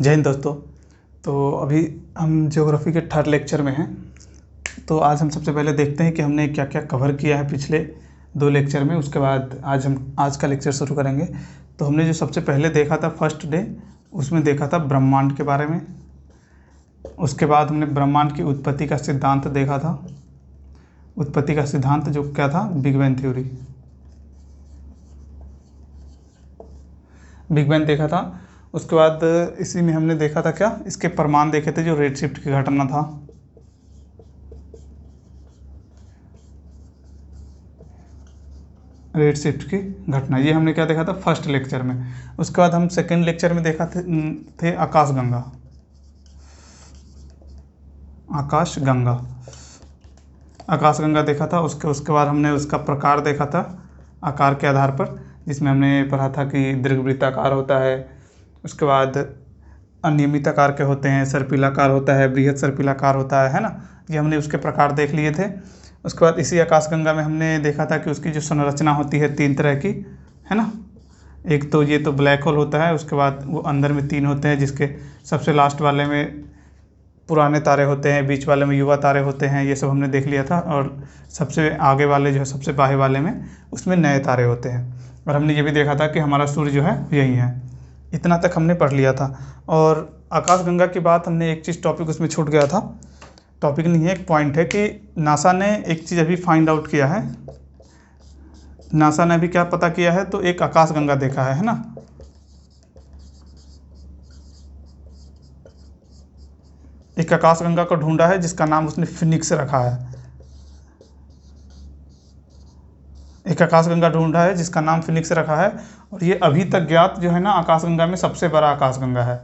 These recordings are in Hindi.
जय हिंद दोस्तों। तो अभी हम ज्योग्राफी के थर्ड लेक्चर में हैं। तो आज हम सबसे पहले देखते हैं कि हमने क्या क्या कवर किया है पिछले 2 लेक्चर में। उसके बाद आज का लेक्चर शुरू करेंगे। तो हमने जो सबसे पहले देखा था फर्स्ट डे, उसमें देखा था ब्रह्मांड के बारे में। उसके बाद हमने ब्रह्मांड की उत्पत्ति का सिद्धांत देखा था। उत्पत्ति का सिद्धांत जो क्या था, big bang theory. Big bang देखा था। उसके बाद इसी में हमने देखा था क्या, इसके प्रमाण देखे थे, जो रेड शिफ्ट की घटना था। रेड शिफ्ट की घटना, ये हमने क्या देखा था फर्स्ट लेक्चर में। उसके बाद हम सेकेंड लेक्चर में देखा थे आकाशगंगा। आकाशगंगा देखा था। उसके बाद हमने उसका प्रकार देखा था आकार के आधार पर, जिसमें हमने पढ़ा था कि दीर्घवृत्ताकार होता है। उसके बाद अनियमित आकार के होते हैं, सर्पिलाकार होता है, बृहद सर्पिलाकार होता है ना। ये हमने उसके प्रकार देख लिए थे। उसके बाद इसी आकाशगंगा में हमने देखा था कि उसकी जो संरचना होती है 3 तरह की, है ना। एक तो ये तो ब्लैक होल होता है। उसके बाद वो अंदर में 3 होते हैं, जिसके सबसे लास्ट वाले में पुराने तारे होते हैं, बीच वाले में युवा तारे होते हैं। ये सब हमने देख लिया था। और सबसे आगे वाले जो है, सबसे बाहर वाले में, उसमें नए तारे होते हैं। और हमने ये भी देखा था कि हमारा सूर्य जो है यही है। इतना तक हमने पढ़ लिया था। और आकाशगंगा की बात हमने एक चीज़ टॉपिक उसमें छूट गया था। टॉपिक नहीं है, एक पॉइंट है कि नासा ने एक चीज़ अभी फाइंड आउट किया है। नासा ने अभी क्या पता किया है, तो एक आकाशगंगा देखा है ना। एक आकाशगंगा को ढूंढा है जिसका नाम उसने फिनिक्स रखा है। एक आकाशगंगा ढूंढा है जिसका नाम फिनिक्स रखा है। और ये अभी तक ज्ञात जो है ना आकाशगंगा में सबसे बड़ा आकाशगंगा है।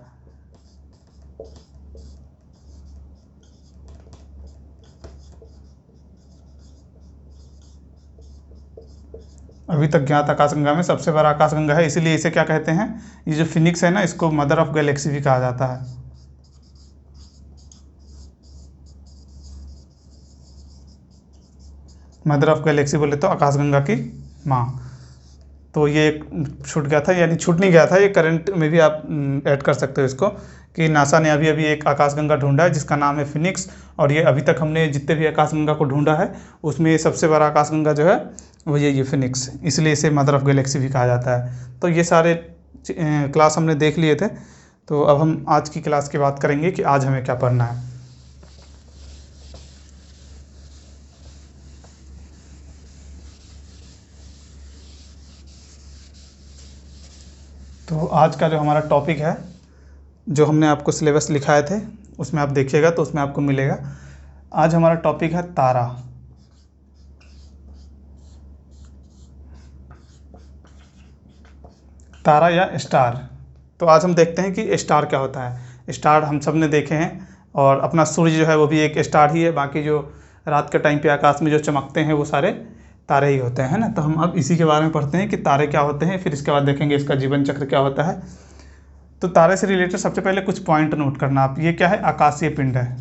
अभी तक ज्ञात आकाशगंगा में सबसे बड़ा आकाशगंगा है। इसीलिए इसे क्या कहते हैं, ये जो फिनिक्स है ना, इसको मदर ऑफ गैलेक्सी भी कहा जाता है। मदर ऑफ गैलेक्सी बोले तो आकाशगंगा की माँ। तो ये एक छूट गया था, यानी छूट नहीं गया था, ये करंट में भी आप ऐड कर सकते हो इसको, कि नासा ने अभी एक आकाशगंगा ढूंढा है जिसका नाम है फिनिक्स। और ये अभी तक हमने जितने भी आकाशगंगा को ढूंढा है, उसमें सबसे बड़ा आकाशगंगा जो है वो ये फिनिक्स, इसलिए इसे मदर ऑफ गैलेक्सी भी कहा जाता है। तो ये सारे क्लास हमने देख लिए थे। तो अब हम आज की क्लास की बात करेंगे कि आज हमें क्या पढ़ना है। तो आज का जो हमारा टॉपिक है, जो हमने आपको सिलेबस लिखाए थे उसमें आप देखिएगा तो उसमें आपको मिलेगा। आज हमारा टॉपिक है तारा। तारा या स्टार। तो आज हम देखते हैं कि स्टार क्या होता है। स्टार हम सब ने देखे हैं, और अपना सूर्य जो है वो भी एक स्टार ही है। बाकी जो रात के टाइम पे आकाश में जो चमकते हैं वो सारे तारे ही होते हैं ना। तो हम अब इसी के बारे में पढ़ते हैं कि तारे क्या होते हैं, फिर इसके बाद देखेंगे इसका जीवन चक्र क्या होता है। तो तारे से रिलेटेड सबसे पहले कुछ पॉइंट नोट करना आप। ये क्या है, आकाशीय पिंड है।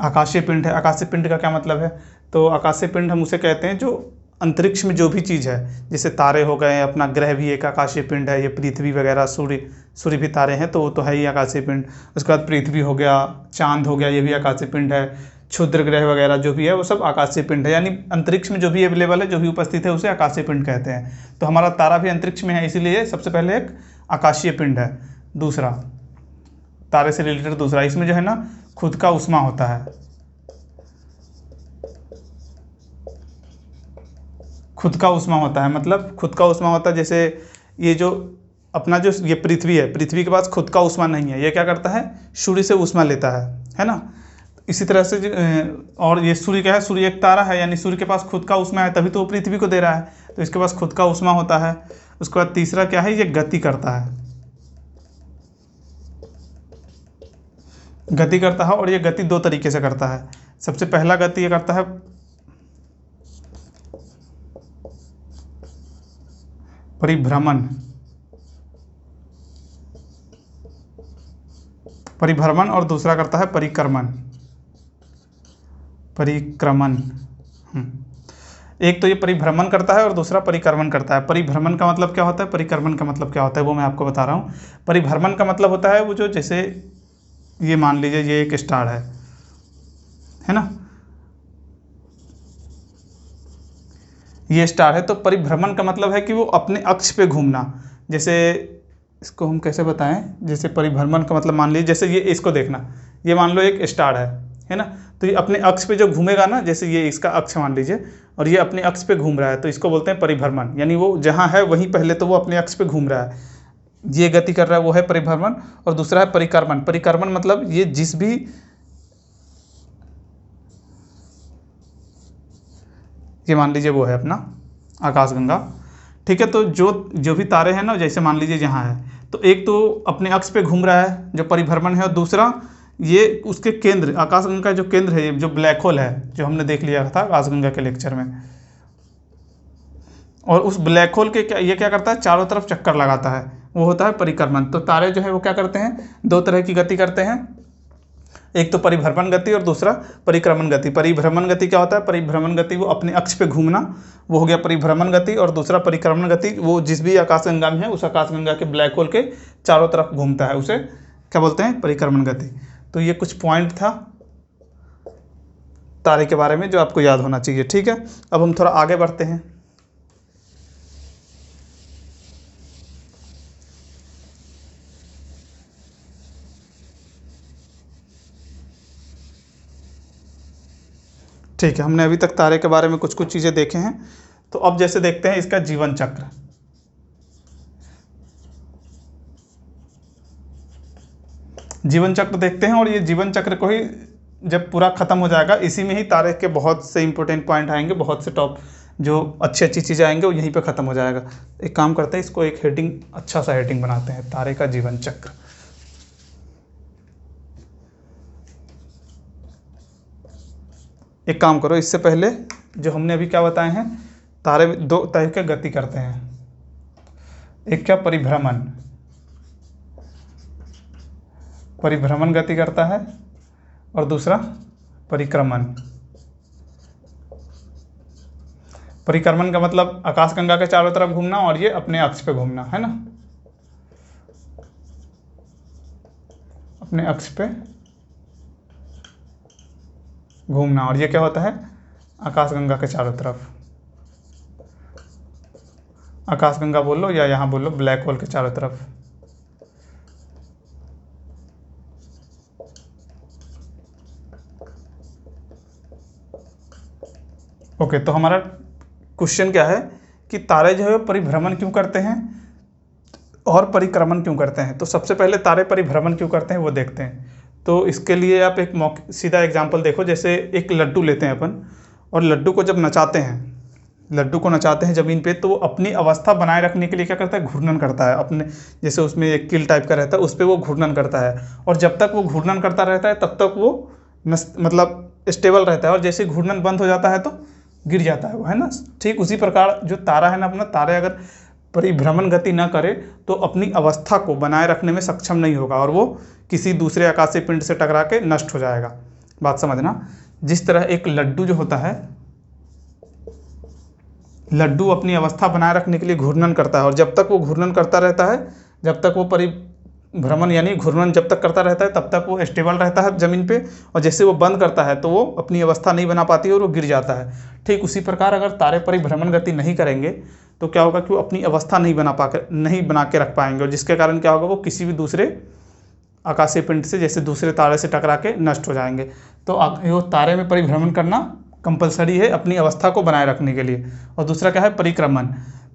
आकाशीय पिंड है। आकाशीय पिंड का क्या मतलब है, तो आकाशीय पिंड हम उसे कहते हैं जो अंतरिक्ष में जो भी चीज़ है, जैसे तारे हो गए, अपना ग्रह भी एक आकाशीय पिंड है, ये पृथ्वी वगैरह, सूर्य भी तारे हैं, तो वो तो है ही आकाशीय पिंड। उसके बाद पृथ्वी हो गया, चांद हो गया, ये भी आकाशीय पिंड है। क्षुद्र ग्रह वगैरह जो भी है वो सब आकाशीय पिंड है। यानी अंतरिक्ष में जो भी अवेलेबल है, जो भी उपस्थित है, उसे आकाशीय पिंड कहते हैं। तो हमारा तारा भी अंतरिक्ष में है, इसीलिए सबसे पहले एक आकाशीय पिंड है। दूसरा, तारे से रिलेटेड दूसरा, इसमें जो है ना खुद का ऊष्मा होता है। खुद का ऊष्मा होता है, मतलब खुद का ऊष्मा होता है। जैसे ये जो अपना जो ये पृथ्वी है, पृथ्वी के पास खुद का ऊष्मा नहीं है। ये क्या करता है, सूर्य से ऊष्मा लेता है ना। इसी तरह से और ये सूर्य क्या है, सूर्य एक तारा है, यानी सूर्य के पास खुद का ऊष्मा है, तभी तो वो पृथ्वी को दे रहा है। तो इसके पास खुद का ऊष्मा होता है। उसके बाद तीसरा क्या है, ये गति करता है। गति करता है, और ये गति 2 तरीके से करता है। सबसे पहला गति ये करता है परिभ्रमण, और दूसरा करता है परिक्रमण। एक तो ये परिभ्रमण करता है और दूसरा परिक्रमण करता है। परिभ्रमण का मतलब क्या होता है, परिक्रमण का मतलब क्या होता है, वो मैं आपको बता रहा हूँ। परिभ्रमण का मतलब होता है वो जो, जैसे ये मान लीजिए ये एक स्टार है ना, ये स्टार है, तो परिभ्रमण का मतलब है कि वो अपने अक्ष पे घूमना। जैसे इसको हम कैसे बताएं, जैसे परिभ्रमण का मतलब मान लीजिए जैसे ये, इसको देखना, ये मान लो एक स्टार है ना, तो ये अपने अक्ष पे जो घूमेगा ना, जैसे ये इसका अक्ष मान लीजिए और ये अपने अक्ष पे घूम रहा है, तो इसको बोलते हैं परिभ्रमण। यानी वो जहाँ है वहीं पहले तो वो अपने अक्ष पे घूम रहा है, ये गति कर रहा है, वो है परिभ्रमण। और दूसरा है परिक्रमण। परिक्रमण मतलब ये जिस भी, ये मान लीजिए वो है अपना आकाशगंगा, ठीक है। तो जो भी तारे हैं ना, जैसे मान लीजिए यहाँ है, तो एक तो अपने अक्ष पे घूम रहा है जो परिभ्रमण है, और दूसरा ये उसके केंद्र, आकाशगंगा का जो केंद्र है, जो ब्लैक होल है, जो हमने देख लिया था आकाशगंगा के लेक्चर में, और उस ब्लैक होल के ये क्या करता है, चारों तरफ चक्कर लगाता है, वो होता है परिक्रमण। तो तारे जो है वो क्या करते हैं, दो तरह की गति करते हैं, एक तो परिभ्रमण गति और दूसरा परिक्रमण गति। परिभ्रमण गति क्या होता है, परिभ्रमण गति वो अपने अक्ष पे घूमना, वो हो गया परिभ्रमण गति। और दूसरा परिक्रमण गति, वो जिस भी आकाशगंगा में है उस आकाशगंगा के ब्लैक होल के चारों तरफ घूमता है, उसे क्या बोलते हैं, परिक्रमण गति। तो ये कुछ पॉइंट था तारे के बारे में जो आपको याद होना चाहिए, ठीक है। अब हम थोड़ा आगे बढ़ते हैं। ठीक है, हमने अभी तक तारे के बारे में कुछ कुछ चीज़ें देखे हैं। तो अब जैसे देखते हैं इसका जीवन चक्र। जीवन चक्र देखते हैं, और ये जीवन चक्र को ही जब पूरा ख़त्म हो जाएगा, इसी में ही तारे के बहुत से इंपॉर्टेंट पॉइंट आएंगे, बहुत से टॉप जो अच्छी अच्छी चीज़ें आएंगे, वो यहीं पे ख़त्म हो जाएगा। एक काम करते हैं, इसको एक हेडिंग, अच्छा सा हेडिंग बनाते हैं, तारे का जीवन चक्र। एक काम करो, इससे पहले जो हमने अभी क्या बताए हैं, तारे दो तरह के गति करते हैं, एक क्या, परिभ्रमण, परिभ्रमण गति करता है, और दूसरा परिक्रमण। परिक्रमण का मतलब आकाशगंगा के चारों तरफ घूमना, और ये अपने अक्ष पे घूमना, है ना, अपने अक्ष पे घूमना। और ये क्या होता है, आकाशगंगा के चारों तरफ, आकाशगंगा बोल लो या यहाँ बोल लो ब्लैक होल के चारों तरफ। ओके, तो हमारा क्वेश्चन क्या है कि तारे जो है परिभ्रमण क्यों करते हैं और परिक्रमण क्यों करते हैं। तो सबसे पहले तारे परिभ्रमण क्यों करते हैं वो देखते हैं। तो इसके लिए आप एक सीधा एग्जांपल देखो, जैसे एक लड्डू लेते हैं अपन, और लड्डू को जब नचाते हैं, लड्डू को नचाते हैं ज़मीन पे, तो वो अपनी अवस्था बनाए रखने के लिए क्या करता है, घूर्णन करता है अपने, जैसे उसमें एक कील टाइप का रहता है, उस पर वो घूर्णन करता है, और जब तक वो घूर्णन करता रहता है तब तक वो मतलब स्टेबल रहता है, और जैसे घूर्णन बंद हो जाता है तो गिर जाता है वो, है ना। ठीक उसी प्रकार जो तारा है ना अपना, तारे अगर परिभ्रमण गति न करे तो अपनी अवस्था को बनाए रखने में सक्षम नहीं होगा, और वो किसी दूसरे आकाशीय पिंड से टकरा के नष्ट हो जाएगा। बात समझना, जिस तरह एक लड्डू जो होता है, लड्डू अपनी अवस्था बनाए रखने के लिए घूर्णन करता है, और जब तक वो घूर्णन करता रहता है, जब तक वो परिभ्रमण यानी घूर्णन जब तक करता रहता है तब तक वो स्टेबल रहता है ज़मीन पे, और जैसे वो बंद करता है तो वो अपनी अवस्था नहीं बना पाती और वो गिर जाता है। ठीक उसी प्रकार अगर तारे परिभ्रमण गति नहीं करेंगे तो क्या होगा कि वो अपनी अवस्था नहीं बना के रख पाएंगे, और जिसके कारण क्या होगा, वो किसी भी दूसरे आकाशीय पिंड से, जैसे दूसरे तारे से टकरा के नष्ट हो जाएंगे। तो वो तारे में परिभ्रमण करना कंपलसरी है अपनी अवस्था को बनाए रखने के लिए। और दूसरा क्या है, परिक्रमण।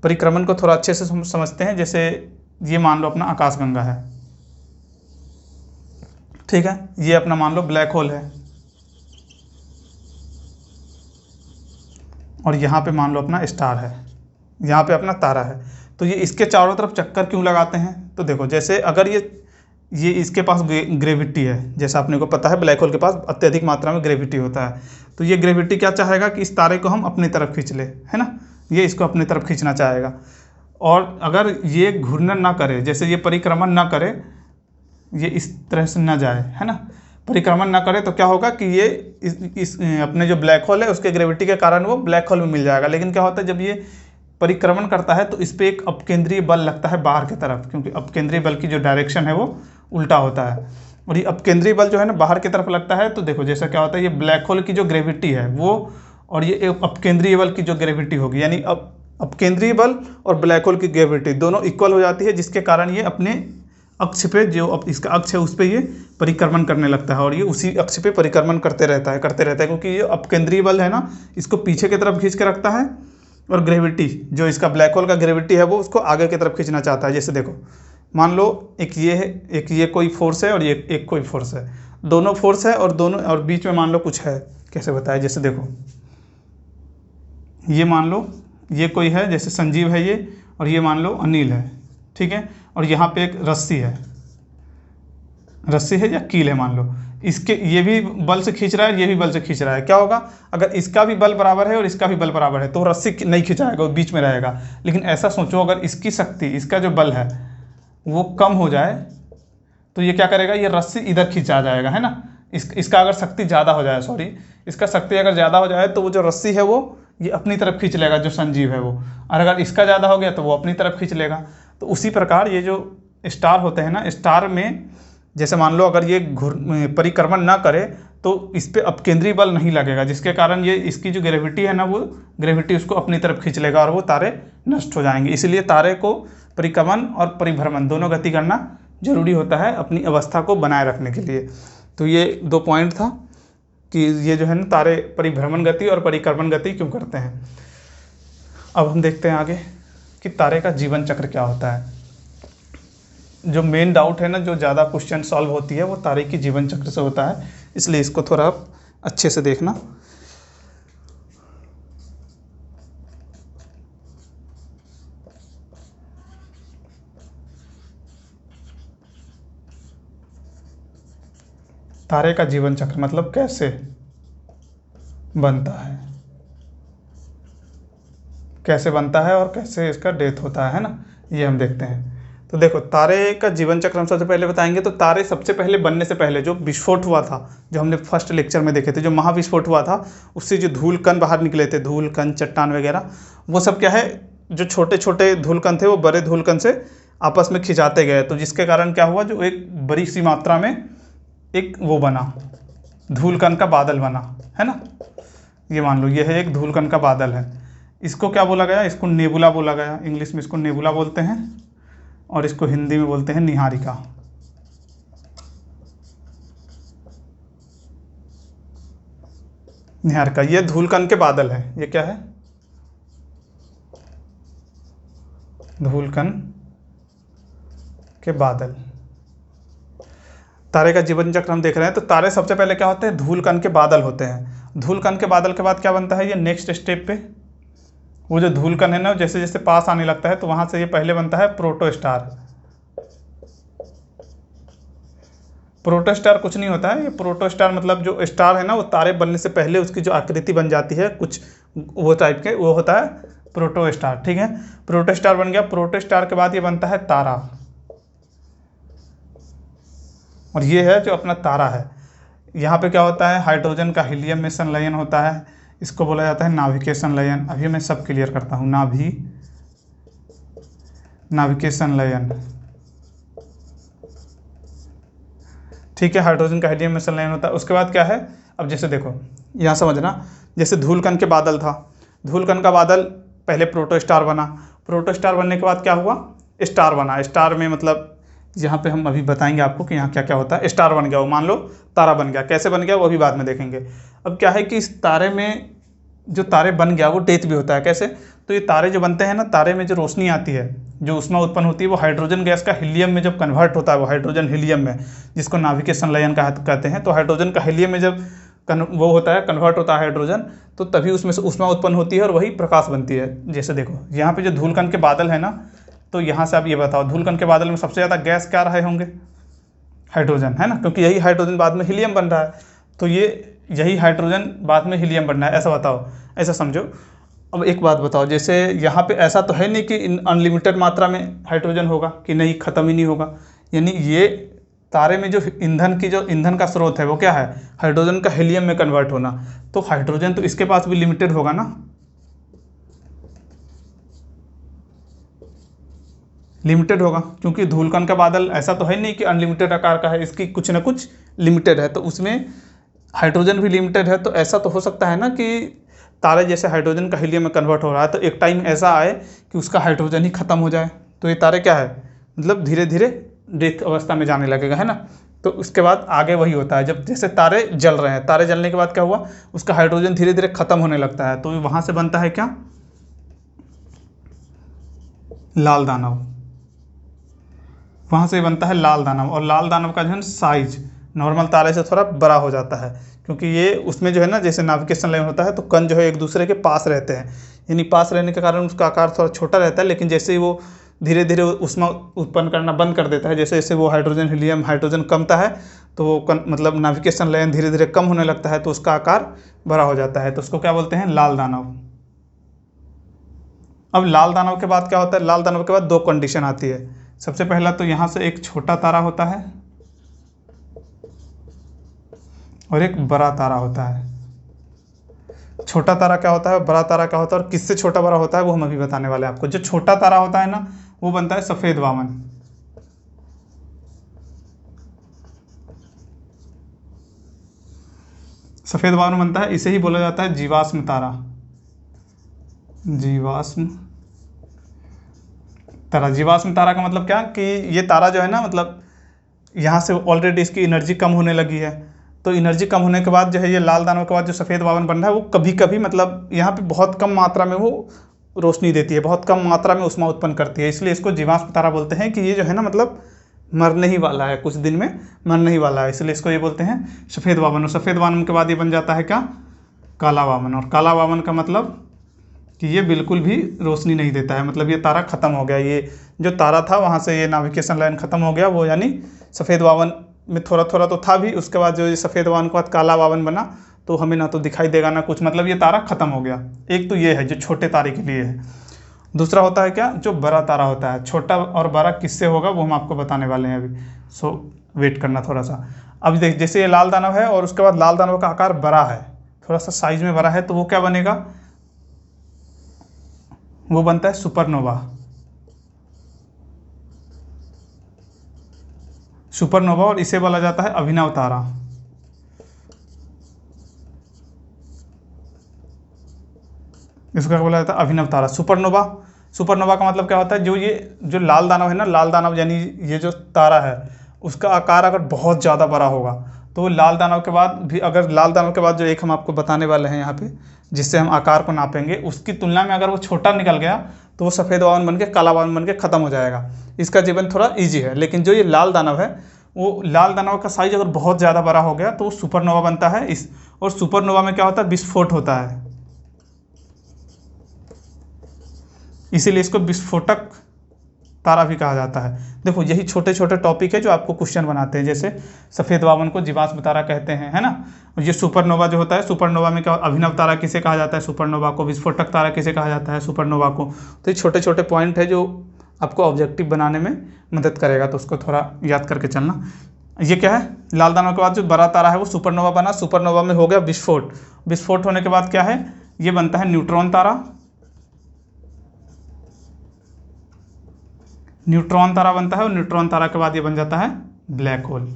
परिक्रमण को थोड़ा अच्छे से समझते हैं। जैसे ये मान लो अपना आकाशगंगा है, ठीक है, ये अपना मान लो ब्लैक होल है, और यहाँ पे मान लो अपना स्टार है, यहाँ पे अपना तारा है। तो ये इसके चारों तरफ चक्कर क्यों लगाते हैं, तो देखो जैसे अगर ये इसके पास ग्रेविटी है, जैसा अपने को पता है ब्लैक होल के पास अत्यधिक मात्रा में ग्रेविटी होता है, तो ये ग्रेविटी क्या चाहेगा कि इस तारे को हम अपनी तरफ खींच ले, है ना, ये इसको अपनी तरफ खींचना चाहेगा। और अगर ये घूर्णन ना करे, जैसे ये परिक्रमण ना करे, ये इस तरह से ना जाए, है ना, परिक्रमण ना करे तो क्या होगा कि ये इस अपने जो ब्लैक होल है उसके ग्रेविटी के कारण वो ब्लैक होल में मिल जाएगा। लेकिन क्या होता है जब ये परिक्रमण करता है तो इस पर एक अपकेंद्रीय बल लगता है बाहर की तरफ, क्योंकि अपकेंद्रीय बल की जो डायरेक्शन है वो उल्टा होता है। और ये अपकेंद्रीय बल जो है ना बाहर की तरफ लगता है, तो देखो जैसा क्या होता है ये ब्लैक होल की जो ग्रेविटी है वो, और ये अपकेंद्रीय बल की जो ग्रेविटी होगी, यानी अपकेंद्रीय बल और ब्लैक होल की ग्रेविटी दोनों इक्वल हो जाती है, जिसके कारण ये अपने अक्ष पे, जो इसका अक्ष है उस पर ये परिक्रमण करने लगता है और ये उसी अक्ष पे परिक्रमण करते रहता है क्योंकि ये अपकेंद्रीय बल है ना इसको पीछे की तरफ खींच के रखता है, और ग्रेविटी जो इसका ब्लैक होल का ग्रेविटी है वो उसको आगे की तरफ खींचना चाहता है। जैसे देखो मान लो एक ये है, एक ये कोई फोर्स है और ये एक कोई फोर्स है, दोनों फोर्स है और दोनों, और बीच में मान लो कुछ है, कैसे बताया, जैसे देखो ये मान लो ये कोई है, जैसे संजीव है ये, और ये मान लो अनिल है, ठीक है, और यहाँ पे एक रस्सी है या कील है मान लो, इसके ये भी बल से खींच रहा है, ये भी बल से खींच रहा है। क्या होगा अगर इसका भी बल बराबर है और इसका भी बल बराबर है तो रस्सी नहीं खिंचाएगा, वो बीच में रहेगा। लेकिन ऐसा सोचो अगर इसकी शक्ति, इसका जो बल है वो कम हो जाए तो ये क्या करेगा, ये रस्सी इधर खींचा जाएगा, है ना। इसका अगर शक्ति ज़्यादा हो जाए, इसका शक्ति अगर ज़्यादा हो जाए तो वो जो रस्सी है वो ये अपनी तरफ खींच लेगा, जो संजीव है वो, और अगर इसका ज़्यादा हो गया तो वो अपनी तरफ खींच लेगा। तो उसी प्रकार ये जो स्टार होते हैं ना, स्टार में जैसे मान लो अगर ये परिक्रमण ना करे तो इस पर अपकेंद्रीय बल नहीं लगेगा, जिसके कारण ये इसकी जो ग्रेविटी है ना वो ग्रेविटी उसको अपनी तरफ खींच लेगा और वो तारे नष्ट हो जाएंगे। इसलिए तारे को परिक्रमण और परिभ्रमण दोनों गति करना जरूरी होता है अपनी अवस्था को बनाए रखने के लिए। तो ये 2 पॉइंट था कि ये जो है ना तारे परिभ्रमण गति और परिक्रमण गति क्यों करते हैं। अब हम देखते हैं आगे कि तारे का जीवन चक्र क्या होता है। जो मेन डाउट है ना, जो ज़्यादा क्वेश्चन सॉल्व होती है वो तारे की जीवन चक्र से होता है, इसलिए इसको थोड़ा आप अच्छे से देखना। तारे का जीवन चक्र मतलब कैसे बनता है और कैसे इसका डेथ होता है ना, ये हम देखते हैं। तो देखो तारे का जीवन चक्र हम सबसे पहले बताएंगे। तो तारे सबसे पहले बनने से पहले जो विस्फोट हुआ था, जो हमने फर्स्ट लेक्चर में देखे थे, जो महाविस्फोट हुआ था, उससे जो धूल कण बाहर निकले थे, धूल कण चट्टान वगैरह, वो सब क्या है, जो छोटे छोटे धूल कण थे वो बड़े धूल कण से आपस में खिंचाते गए। तो जिसके कारण क्या हुआ, जो एक बड़ी सी मात्रा में एक वो बना, धूल कण का बादल बना, है ना। ये मान लो ये है एक धूल कण का बादल है। इसको क्या बोला गया, इसको नेबुला बोला गया। इंग्लिश में इसको नेबुला बोलते हैं और इसको हिंदी में बोलते हैं निहारिका। निहारिका ये धूल कण के बादल है। ये क्या है, धूल कण के बादल। तारे का जीवन चक्र हम देख रहे हैं। तो तारे सबसे पहले क्या होते हैं, धूल कण के बादल होते हैं। धूल कण के बादल के बाद क्या बनता है, ये नेक्स्ट स्टेप पे वो जो धूल कण है ना, जैसे जैसे पास आने लगता है तो वहां से ये पहले बनता है प्रोटोस्टार। प्रोटोस्टार कुछ नहीं होता है, ये प्रोटोस्टार मतलब जो स्टार है ना वो तारे बनने से पहले उसकी जो आकृति बन जाती है कुछ वो टाइप के, वो होता है प्रोटोस्टार, ठीक है। प्रोटोस्टार बन गया। प्रोटोस्टार के बाद ये बनता है तारा, और ये है जो अपना तारा है। यहाँ पे क्या होता है, हाइड्रोजन का हीलियम में संलयन होता है, इसको बोला जाता है नाभिकीय संलयन। अभी मैं सब क्लियर करता हूँ। नाभिकीय संलयन, ठीक है। हाइड्रोजन का हीलियम में संलयन होता है। उसके बाद क्या है, अब जैसे देखो यहाँ समझना, जैसे धूल कण के बादल था, धूल कण का बादल पहले प्रोटोस्टार बना। प्रोटोस्टार बनने के बाद क्या हुआ, स्टार बना। स्टार में मतलब यहाँ पे हम अभी बताएंगे आपको कि यहाँ क्या क्या होता है। स्टार बन गया, वो मान लो तारा बन गया। कैसे बन गया वो अभी बाद में देखेंगे। अब क्या है कि इस तारे में जो तारे बन गया वो डेथ भी होता है। कैसे, तो ये तारे जो बनते हैं ना, तारे में जो रोशनी आती है, जो ऊष्मा उत्पन्न होती है, वो हाइड्रोजन गैस का हीलियम में जब कन्वर्ट होता है, वो हाइड्रोजन हीलियम में, जिसको नाभिकीय संलयन कहते हैं। तो हाइड्रोजन का हीलियम में जब वो होता है, कन्वर्ट होता है हाइड्रोजन, तो तभी उसमें से ऊष्मा उत्पन्न होती है और वही प्रकाश बनती है। जैसे देखो यहाँ पे जो धूल कण के बादल है ना, तो यहाँ से आप ये बताओ धूल कण के बादल में सबसे ज़्यादा गैस क्या रहे होंगे, हाइड्रोजन, है ना, क्योंकि यही हाइड्रोजन बाद में हीलियम बन रहा है। तो ये यही हाइड्रोजन बाद में हीलियम बनना है, ऐसा बताओ, ऐसा समझो। अब एक बात बताओ, जैसे यहाँ पे ऐसा तो है नहीं कि अनलिमिटेड मात्रा में हाइड्रोजन होगा, कि नहीं ख़त्म ही नहीं होगा। यानी ये तारे में जो ईंधन का स्रोत है वो क्या है, हाइड्रोजन का हीलियम में कन्वर्ट होना। तो हाइड्रोजन तो इसके पास भी लिमिटेड होगा ना, लिमिटेड होगा, क्योंकि धूलकण का बादल ऐसा तो है नहीं कि अनलिमिटेड आकार का है, इसकी कुछ ना कुछ लिमिटेड है, तो उसमें हाइड्रोजन भी लिमिटेड है। तो ऐसा तो हो सकता है ना कि तारे जैसे हाइड्रोजन का हीलियम में कन्वर्ट हो रहा है, तो एक टाइम ऐसा आए कि उसका हाइड्रोजन ही खत्म हो जाए, तो ये तारे क्या है, मतलब धीरे धीरे डेथ अवस्था में जाने लगेगा, है ना। तो उसके बाद आगे वही होता है, जब जैसे तारे जल रहे हैं, तारे जलने के बाद क्या हुआ, उसका हाइड्रोजन धीरे धीरे खत्म होने लगता है, तो वहाँ से बनता है क्या, लाल दानव, वहाँ से बनता है लाल दानव। और लाल दानव का जो है साइज नॉर्मल तारे से थोड़ा बड़ा हो जाता है, क्योंकि ये उसमें जो है ना, जैसे नाविगेशन लाइन होता है तो कण जो है एक दूसरे के पास रहते हैं, यानी पास रहने के कारण उसका आकार थोड़ा छोटा रहता है। लेकिन जैसे ही वो धीरे धीरे ऊष्मा उत्पन्न करना बंद कर देता है, जैसे जैसे वो हाइड्रोजन कमता है, तो वो मतलब नाविगेशन लाइन धीरे धीरे कम होने लगता है, तो उसका आकार बड़ा हो जाता है, तो उसको क्या बोलते हैं, लाल दानव। अब लाल दानव के बाद क्या होता है, लाल दानव के बाद दो कंडीशन आती है। सबसे पहला तो यहाँ से एक छोटा तारा होता है और एक बड़ा तारा होता है। छोटा तारा क्या होता है, बड़ा तारा क्या होता है, और किससे छोटा बड़ा होता है वो हम अभी बताने वाले हैं आपको। जो छोटा तारा होता है ना, वो बनता है सफेद वामन। सफेद वामन बनता है, इसे ही बोला जाता है जीवाश्म तारा। जीवाश्म तारा, जीवाश्म तारा का मतलब क्या कि ये तारा जो है ना, मतलब यहाँ से ऑलरेडी इसकी एनर्जी कम होने लगी है, तो एनर्जी कम होने के बाद जो है ये लाल दानव के बाद जो सफ़ेद वामन बन रहा है, वो कभी कभी मतलब यहाँ पे बहुत कम मात्रा में वो रोशनी देती है, बहुत कम मात्रा में ऊष्मा उत्पन्न करती है, इसलिए इसको जीवाश्म तारा बोलते हैं कि ये जो है ना, मतलब मरने ही वाला है, कुछ दिन में मरने ही वाला है, इसलिए इसको ये बोलते हैं सफ़ेद वामन। और सफ़ेद वामन के बाद ये बन जाता है क्या, काला वामन। और काला वामन का मतलब कि ये बिल्कुल भी रोशनी नहीं देता है, मतलब ये तारा ख़त्म हो गया, ये जो तारा था वहाँ से ये नाविगेशन लाइन ख़त्म हो गया, वो यानी सफ़ेद वामन में थोड़ा थोड़ा तो था भी, उसके बाद जो ये सफ़ेद वामन के बाद काला वामन बना, तो हमें ना तो दिखाई देगा ना कुछ, मतलब ये तारा ख़त्म हो गया। एक तो ये है जो छोटे तारे के लिए है। दूसरा होता है क्या, जो बड़ा तारा होता है। छोटा और बड़ा किससे होगा वो हम आपको बताने वाले हैं अभी, सो वेट करना थोड़ा सा। अब देख, जैसे ये लाल दानव है और उसके बाद लाल दानव का आकार बड़ा है, थोड़ा सा साइज में बड़ा है, तो वो क्या बनेगा, वो बनता है सुपरनोवा। सुपरनोवा, और इसे बोला जाता है अभिनव तारा। इसको क्या बोला जाता है, अभिनव तारा। सुपरनोवा, सुपरनोवा का मतलब क्या होता है, जो लाल दानव है ना, लाल दानव यानी ये जो तारा है, उसका आकार अगर बहुत ज़्यादा बड़ा होगा, तो लाल दानव के बाद भी, अगर लाल दानव के बाद जो एक हम आपको बताने वाले हैं यहाँ पे, जिससे हम आकार को नापेंगे, उसकी तुलना में अगर वो छोटा निकल गया, तो वो सफ़ेद वामन बन के काला वामन बन के ख़त्म हो जाएगा, इसका जीवन थोड़ा ईजी है। लेकिन जो ये लाल दानव है, वो लाल दानव का साइज अगर बहुत ज़्यादा बड़ा हो गया, तो वो सुपरनोवा बनता है। और सुपरनोवा में क्या होता है, विस्फोट होता है, इसीलिए इसको विस्फोटक तारा भी कहा जाता है। देखो, यही छोटे छोटे टॉपिक है जो आपको क्वेश्चन बनाते हैं, जैसे सफ़ेद वामन को जीवाश्म तारा कहते हैं, है ना। और ये सुपरनोवा जो होता है, सुपरनोवा में क्या, अभिनव तारा किसे कहा जाता है, सुपरनोवा को। विस्फोटक तारा किसे कहा जाता है, सुपरनोवा को। तो ये छोटे छोटे पॉइंट है जो आपको ऑब्जेक्टिव बनाने में मदद करेगा, तो उसको थोड़ा याद करके चलना। ये क्या है, लाल दानव के बाद जो बड़ा तारा है वो सुपरनोवा बना, सुपरनोवा में हो गया विस्फोट, विस्फोट होने के बाद क्या है, ये बनता है न्यूट्रॉन तारा। न्यूट्रॉन तारा बनता है, और न्यूट्रॉन तारा के बाद ये बन जाता है ब्लैक होल।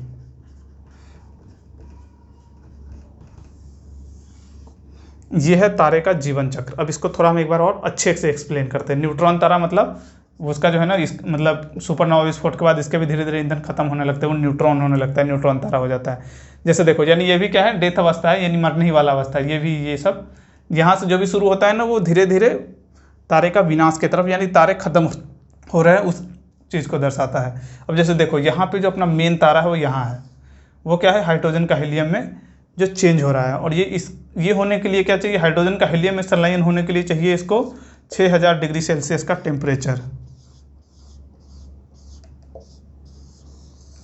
ये है तारे का जीवन चक्र। अब इसको थोड़ा हम एक बार और अच्छे से एक्सप्लेन करते हैं। न्यूट्रॉन तारा मतलब उसका जो है ना, इस मतलब सुपरनोवा विस्फोट के बाद इसके भी धीरे धीरे ईंधन खत्म होने लगते हैं, वो न्यूट्रॉन होने लगता है, न्यूट्रॉन तारा हो जाता है। जैसे देखो, यानी ये भी क्या है, डेथ अवस्था है, यानी मरने ही वाला अवस्था है। ये भी, ये सब यहाँ से जो भी शुरू होता है ना, वो धीरे धीरे तारे का विनाश की तरफ, यानी तारे खत्म हो रहे हैं, उस चीज़ को दर्शाता है। अब जैसे देखो, यहाँ पे जो अपना मेन तारा है वो यहाँ है, वो क्या है, हाइड्रोजन का हीलियम में जो चेंज हो रहा है। और ये होने के लिए क्या चाहिए, हाइड्रोजन का हीलियम में संलयन होने के लिए चाहिए इसको 6000 डिग्री सेल्सियस का टेम्परेचर।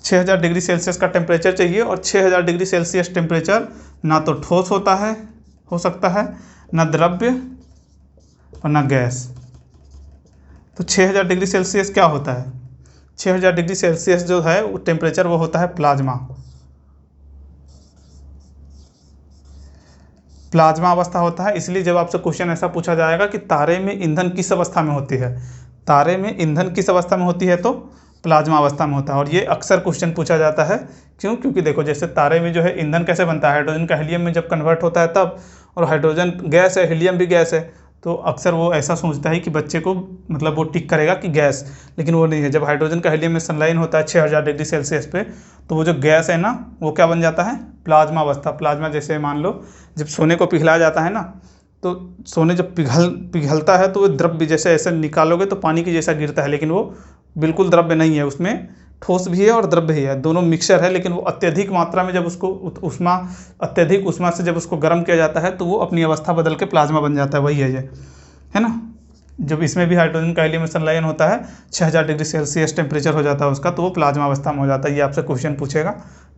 6000 डिग्री सेल्सियस का टेम्परेचर चाहिए। और 6000 डिग्री सेल्सियस टेम्परेचर ना तो ठोस होता है, हो सकता है, ना द्रव्य और ना गैस। तो 6000 डिग्री सेल्सियस क्या होता है, 6000 डिग्री सेल्सियस जो है वो टेम्परेचर वो होता है प्लाज्मा। प्लाज्मा अवस्था होता है। इसलिए जब आपसे क्वेश्चन ऐसा पूछा जाएगा कि तारे में ईंधन किस अवस्था में होती है, तारे में ईंधन किस अवस्था में होती है, तो प्लाज्मा अवस्था में होता है। और ये अक्सर क्वेश्चन पूछा जाता है। क्यों? क्योंकि देखो जैसे तारे में जो है ईंधन कैसे बनता है, हाइड्रोजन का हीलियम में जब कन्वर्ट होता है तब, और हाइड्रोजन गैस है, हीलियम भी गैस है, तो अक्सर वो ऐसा सोचता है कि बच्चे को मतलब वो टिक करेगा कि गैस, लेकिन वो नहीं है। जब हाइड्रोजन का हीलियम में संलयन होता है 6000 डिग्री सेल्सियस पे, तो वो जो गैस है ना वो क्या बन जाता है, प्लाज्मा अवस्था। प्लाज्मा जैसे मान लो जब सोने को पिघलाया जाता है ना, तो सोने जब पिघलता है तो वो द्रव्य जैसे ऐसे निकालोगे तो पानी की जैसा गिरता है, लेकिन वो बिल्कुल द्रव्य नहीं है, उसमें ठोस भी है और द्रव्य भी है, दोनों मिक्सचर है। लेकिन वो अत्यधिक मात्रा में जब उसको अत्यधिक उष्मा से जब उसको गर्म किया जाता है तो वो अपनी अवस्था बदल के प्लाज्मा बन जाता है। वही है ये, है ना। जब इसमें भी हाइड्रोजन का हीलियम में संलयन होता है 6000 डिग्री सेल्सियस टेम्परेचर हो जाता है उसका, तो वो प्लाज्मा अवस्था में हो जाता है। ये आपसे क्वेश्चन पूछेगा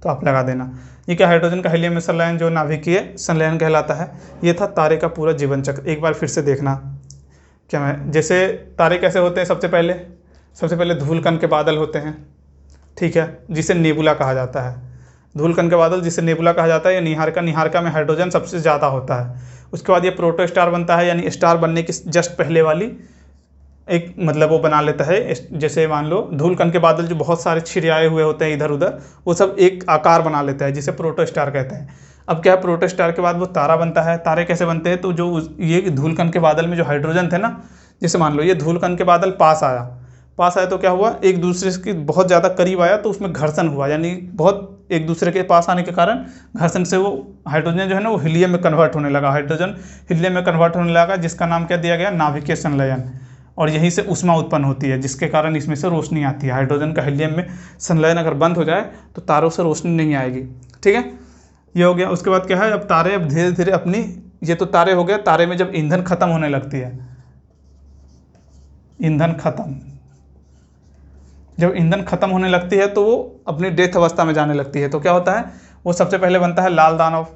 तो आप लगा देना। ये क्या हाइड्रोजन का हीलियम में संलयन जो नाभिकीय संलयन कहलाता है। ये था तारे का पूरा जीवन चक्र। एक बार फिर से देखना क्या मैं, जैसे तारे कैसे होते हैं, सबसे पहले धूलकण के बादल होते हैं, ठीक है, जिसे नेबुला कहा जाता है। धूलकण के बादल जिसे नेबुला कहा जाता है, या निहारिका में हाइड्रोजन सबसे ज़्यादा होता है। उसके बाद ये प्रोटोस्टार बनता है, यानी स्टार बनने की जस्ट पहले वाली एक मतलब वो बना लेता है। जैसे मान लो धूलकण के बादल जो बहुत सारे छिड़ियाए हुए होते हैं इधर उधर, वो सब एक आकार बना लेता है, जिसे प्रोटोस्टार कहते हैं। अब क्या है, प्रोटोस्टार के बाद वो तारा बनता है। तारे कैसे बनते हैं, तो जो ये धूलकण के बादल में जो हाइड्रोजन थे ना, जैसे मान लो ये धूलकण के बादल पास आया तो क्या हुआ, एक दूसरे के बहुत ज़्यादा करीब आया तो उसमें घर्षण हुआ, यानी बहुत एक दूसरे के पास आने के कारण घर्षण से वो हाइड्रोजन जो है ना वो हीलियम में कन्वर्ट होने लगा, हाइड्रोजन हीलियम में कन्वर्ट होने लगा, जिसका नाम क्या दिया गया, नाभिकीय संलयन। और यहीं से ऊष्मा उत्पन्न होती है, जिसके कारण इसमें से रोशनी आती है। हाइड्रोजन का हीलियम में संलयन अगर बंद हो जाए तो तारों से रोशनी नहीं आएगी, ठीक है। ये हो गया। उसके बाद क्या है, अब तारे अब धीरे धीरे अपनी, ये तो तारे हो गए, तारे में जब ईंधन खत्म होने लगती है, ईंधन खत्म, जब ईंधन खत्म होने लगती है तो वो अपनी डेथ अवस्था में जाने लगती है। तो क्या होता है, वो सबसे पहले बनता है लाल दानव,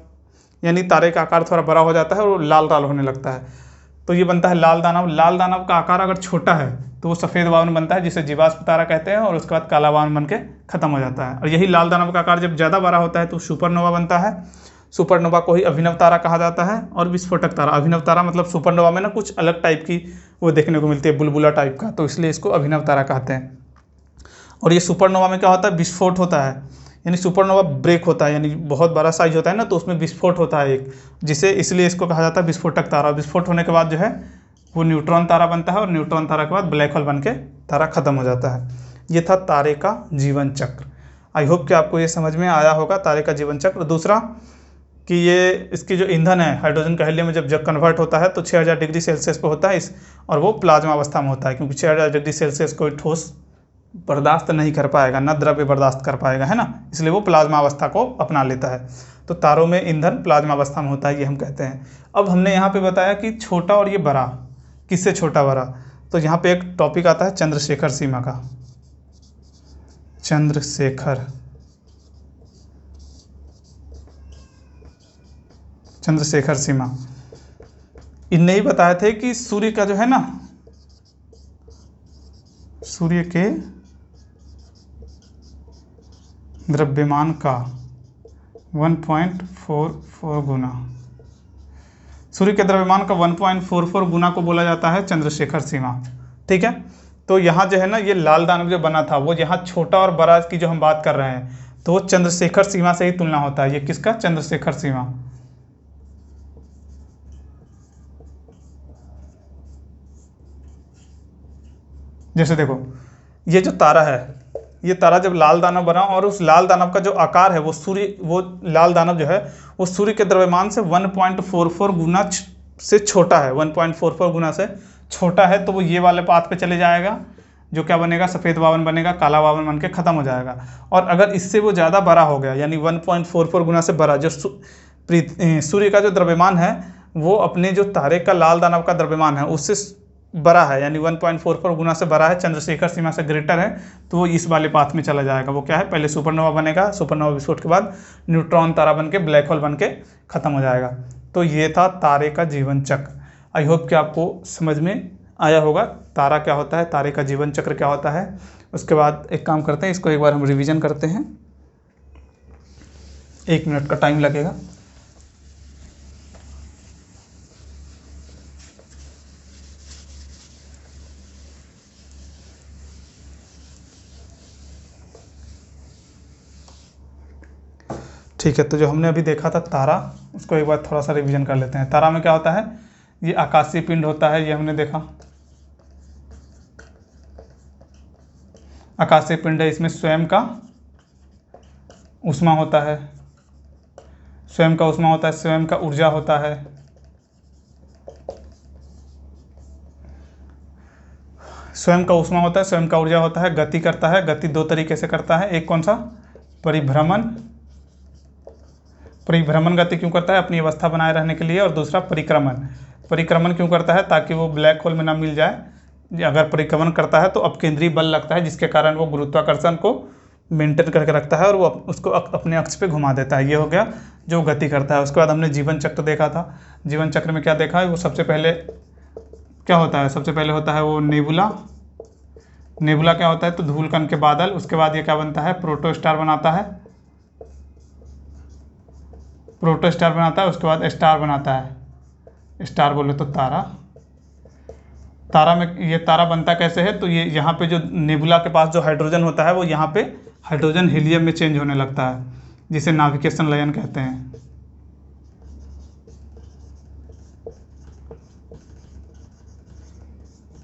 यानी तारे का आकार थोड़ा बड़ा हो जाता है और लाल लाल होने लगता है, तो ये बनता है लाल दानव। लाल दानव का आकार अगर छोटा है तो वो सफ़ेद वावन बनता है, जिसे जीवाश्म तारा कहते हैं, और उसके बाद काला वावन बन के खत्म हो जाता है। और यही लाल दानव का आकार जब ज़्यादा बड़ा होता है तो सुपरनोवा बनता है। सुपरनोवा को ही अभिनव तारा कहा जाता है, और विस्फोटक तारा। अभिनव तारा मतलब सुपरनोवा में ना कुछ अलग टाइप की वो देखने को मिलती है, बुलबुला टाइप का, तो इसलिए इसको अभिनव तारा कहते हैं। और ये सुपरनोवा में क्या होता है, विस्फोट होता है, यानी सुपरनोवा ब्रेक होता है, यानी बहुत बड़ा साइज होता है ना, तो उसमें विस्फोट होता है एक, जिसे इसलिए इसको कहा जाता है विस्फोटक तारा। विस्फोट होने के बाद जो है वो न्यूट्रॉन तारा बनता है, और न्यूट्रॉन तारा के बाद ब्लैक होल बन के तारा खत्म हो जाता है। ये था तारे का जीवन चक्र। आई होप कि आपको ये समझ में आया होगा तारे का जीवन चक्र। दूसरा कि ये इसकी जो ईंधन है हाइड्रोजन का हीलियम में जब कन्वर्ट होता है तो 6000 डिग्री सेल्सियस पे होता है और वो प्लाज्मा अवस्था में होता है, क्योंकि 6000 डिग्री सेल्सियस कोई ठोस बर्दाश्त नहीं कर पाएगा, न द्रव्य बर्दाश्त कर पाएगा, है ना, इसलिए वो प्लाज्मा अवस्था को अपना लेता है। तो तारों में ईंधन प्लाज्मा अवस्था में होता है, ये हम कहते हैं। अब हमने यहाँ पे बताया कि छोटा और ये बड़ा, किससे छोटा बड़ा, तो यहाँ पे एक टॉपिक आता है चंद्रशेखर सीमा का। चंद्रशेखर सीमा, इनने ही बताए थे कि सूर्य का जो है ना, सूर्य के द्रव्यमान का 1.44 गुना, सूर्य के द्रव्यमान का 1.44 गुना को बोला जाता है चंद्रशेखर सीमा, ठीक है। तो यहाँ जो है ना, ये लाल दानव जो बना था वो यहाँ छोटा और बड़ा की जो हम बात कर रहे हैं, तो वो चंद्रशेखर सीमा से ही तुलना होता है। ये किसका, चंद्रशेखर सीमा। जैसे देखो ये जो तारा है, ये तारा जब लाल दानव बना, और उस लाल दानव का जो आकार है वो लाल दानव जो है वो सूर्य के द्रव्यमान से 1.44 गुना से छोटा है, 1.44 गुना से छोटा है। तो वो ये वाले पाथ पे चले जाएगा, जो क्या बनेगा, सफ़ेद वावन बनेगा, काला वावन बन के ख़त्म हो जाएगा। और अगर इससे वो ज़्यादा बड़ा हो गया, यानी 1.44 गुना से बड़ा, जो सूर्य का जो द्रव्यमान है वो अपने जो तारे का लाल दानव का द्रव्यमान है उससे बड़ा है, यानी 1.44 गुना से बड़ा है, चंद्रशेखर सीमा से ग्रेटर है, तो वो इस वाले पाथ में चला जाएगा। वो क्या है, पहले सुपरनोवा बनेगा, सुपरनोवा विस्फोट के बाद न्यूट्रॉन तारा बन के ब्लैक होल बन के ख़त्म हो जाएगा। तो ये था तारे का जीवन चक्र। आई होप कि आपको समझ में आया होगा तारा क्या होता है, तारे का जीवन चक्र क्या होता है। उसके बाद एक काम करते हैं, इसको एक बार हम रिवीजन करते हैं, 1 मिनट का टाइम लगेगा। ठीक है, तो जो हमने अभी देखा था तारा, उसको एक बार थोड़ा सा रिवीजन कर लेते हैं। तारा में क्या होता है, ये आकाशीय पिंड होता है, ये हमने देखा आकाशीय पिंड है, इसमें स्वयं का ऊष्मा होता है, स्वयं का ऊष्मा होता है, स्वयं का ऊर्जा होता है, स्वयं का ऊष्मा होता है, स्वयं का ऊर्जा होता है, गति करता है। गति 2 तरीके से करता है, एक कौन सा, परिभ्रमण, परिभ्रमण गति क्यों करता है, अपनी अवस्था बनाए रहने के लिए, और दूसरा परिक्रमण, परिक्रमण क्यों करता है, ताकि वो ब्लैक होल में ना मिल जाए। अगर परिक्रमण करता है तो अपकेंद्रीय बल लगता है, जिसके कारण वो गुरुत्वाकर्षण को मेंटेन करके रखता है और वो उसको अपने अक्ष पे घुमा देता है। ये हो गया जो गति करता है। उसके बाद हमने जीवन चक्र देखा था। जीवन चक्र में क्या देखा है, वो सबसे पहले क्या होता है, सबसे पहले होता है वो नेबुला। नेबुला क्या होता है, तो धूल कण के बादल। उसके बाद ये क्या बनता है, प्रोटोस्टार बनाता है, प्रोटोस्टार बनाता है। उसके बाद स्टार बनाता है, स्टार बोले तो तारा। तारा में ये तारा बनता कैसे है, तो ये यहाँ पे जो नेबुला के पास जो हाइड्रोजन होता है वो यहाँ पे हाइड्रोजन हीलियम में चेंज होने लगता है, जिसे नाभिकेशन लयन कहते हैं।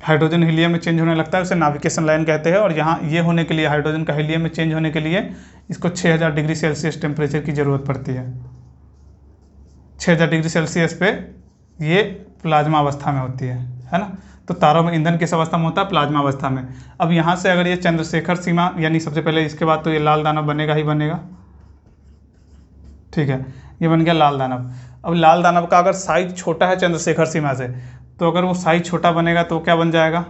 हाइड्रोजन हीलियम में चेंज होने लगता है, उसे नाभिकेशन लयन कहते हैं। और यहाँ ये होने के लिए, हाइड्रोजन का हीलियम में चेंज होने के लिए इसको 6000 डिग्री सेल्सियस टेम्परेचर की ज़रूरत पड़ती है। 6000 डिग्री सेल्सियस पे ये प्लाज्मा अवस्था में होती है ना। तो तारों में ईंधन किस अवस्था में होता है, प्लाज्मा अवस्था में। अब यहाँ से अगर ये चंद्रशेखर सीमा, यानी सबसे पहले इसके बाद तो ये लाल दानव बनेगा ही बनेगा, ठीक है, ये बन गया लाल दानव। अब लाल दानव का अगर साइज छोटा है चंद्रशेखर सीमा से, तो अगर वो साइज छोटा बनेगा तो क्या बन जाएगा,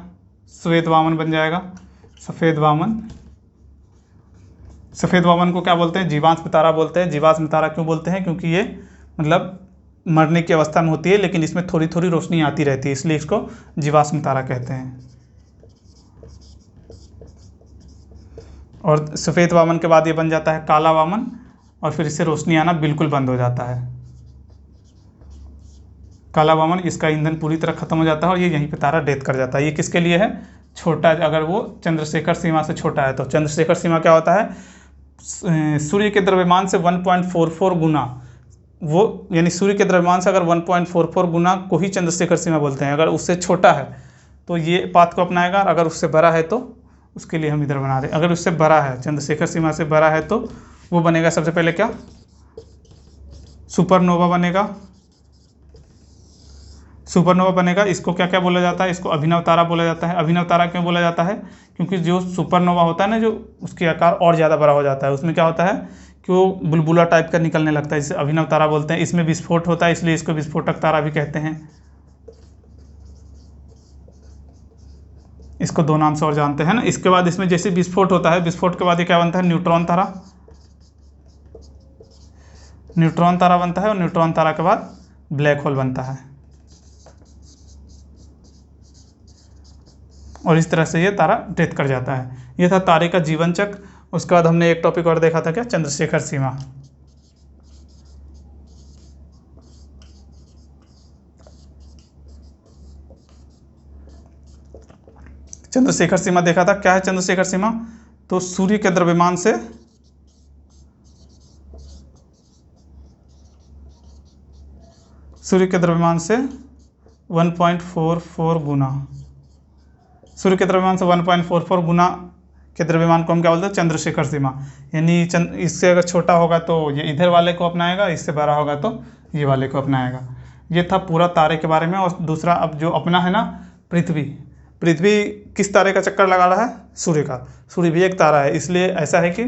श्वेत वामन बन जाएगा, सफ़ेद वामन। सफ़ेद वामन को क्या बोलते हैं, जीवाश्म तारा बोलते हैं। जीवाश्म तारा क्यों बोलते हैं, क्योंकि ये मतलब मरने की अवस्था में होती है, लेकिन इसमें थोड़ी थोड़ी रोशनी आती रहती है, इसलिए इसको जीवाश्म तारा कहते हैं। और सफ़ेद वामन के बाद ये बन जाता है काला वामन, और फिर इससे रोशनी आना बिल्कुल बंद हो जाता है। काला वामन, इसका ईंधन पूरी तरह खत्म हो जाता है और ये यहीं पे तारा डेथ कर जाता है। ये किसके लिए है, छोटा, अगर वो चंद्रशेखर सीमा से छोटा है। तो चंद्रशेखर सीमा क्या होता है, सूर्य के द्रव्यमान से 1.44 गुना, वो यानी सूर्य के द्रव्यमान से अगर 1.44 गुना को ही चंद्रशेखर सीमा बोलते हैं। अगर उससे छोटा है तो ये पाथ को अपनाएगा, और अगर उससे बड़ा है तो उसके लिए हम इधर बना रहे हैं। अगर उससे बड़ा है, चंद्रशेखर सीमा से बड़ा है, तो वो बनेगा सबसे पहले क्या, सुपरनोवा बनेगा। सुपरनोवा बनेगा, इसको क्या क्या बोला जाता है, इसको अभिनव तारा बोला जाता है। अभिनव तारा क्यों बोला जाता है, क्योंकि जो सुपरनोवा होता है ना, जो उसके आकार और ज़्यादा बड़ा हो जाता है, उसमें क्या होता है कि वो बुलबुला टाइप का निकलने लगता है, जिसे अभिनव तारा बोलते हैं। इसमें विस्फोट होता है, इसलिए इसको विस्फोटक तारा भी कहते हैं। इसको 2 नाम से और जानते हैं ना। इसके बाद इसमें जैसे विस्फोट होता है, विस्फोट के बाद ये क्या बनता है, न्यूट्रॉन तारा। न्यूट्रॉन तारा बनता है, और न्यूट्रॉन तारा के बाद ब्लैक होल बनता है, और इस तरह से ये तारा डेथ कर जाता है। ये था तारे का जीवन चक्र। उसके बाद हमने एक टॉपिक और देखा था, क्या, चंद्रशेखर सीमा। चंद्रशेखर सीमा देखा था। क्या है चंद्रशेखर सीमा, तो सूर्य के द्रव्यमान से सूर्य के द्रव्यमान से 1.44 गुना, सूर्य के द्रव्यमान से 1.44 गुना के द्रव्यमान को हम क्या बोलते हैं, चंद्रशेखर सीमा। यानी इससे अगर छोटा होगा तो ये इधर वाले को अपनाएगा, इससे बड़ा होगा तो ये वाले को अपनाएगा। ये था पूरा तारे के बारे में। और दूसरा अब जो अपना है ना, पृथ्वी। पृथ्वी किस तारे का चक्कर लगा रहा है, सूर्य का। सूर्य भी एक तारा है, इसलिए ऐसा है कि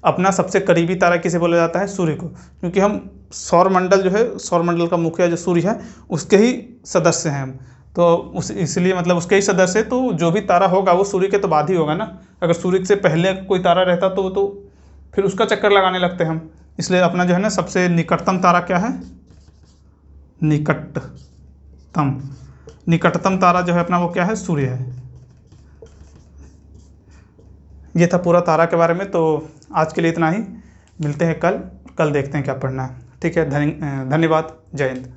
अपना सबसे करीबी तारा किसे बोला जाता है, सूर्य को। क्योंकि हम सौरमंडल जो है, सौरमंडल का मुखिया जो सूर्य है, उसके ही सदस्य हैं हम। तो इसलिए मतलब उसके ही सदस्य, तो जो भी तारा होगा वो सूर्य के तो बाद ही होगा ना। अगर सूर्य से पहले कोई तारा रहता तो फिर उसका चक्कर लगाने लगते हैं हम। इसलिए अपना जो है ना, सबसे निकटतम तारा क्या है, निकटतम तारा जो है अपना, वो क्या है, सूर्य है। ये था पूरा तारा के बारे में। तो आज के लिए इतना ही, मिलते हैं कल देखते हैं क्या पढ़ना है। ठीक है, धन्यवाद, जय हिंद।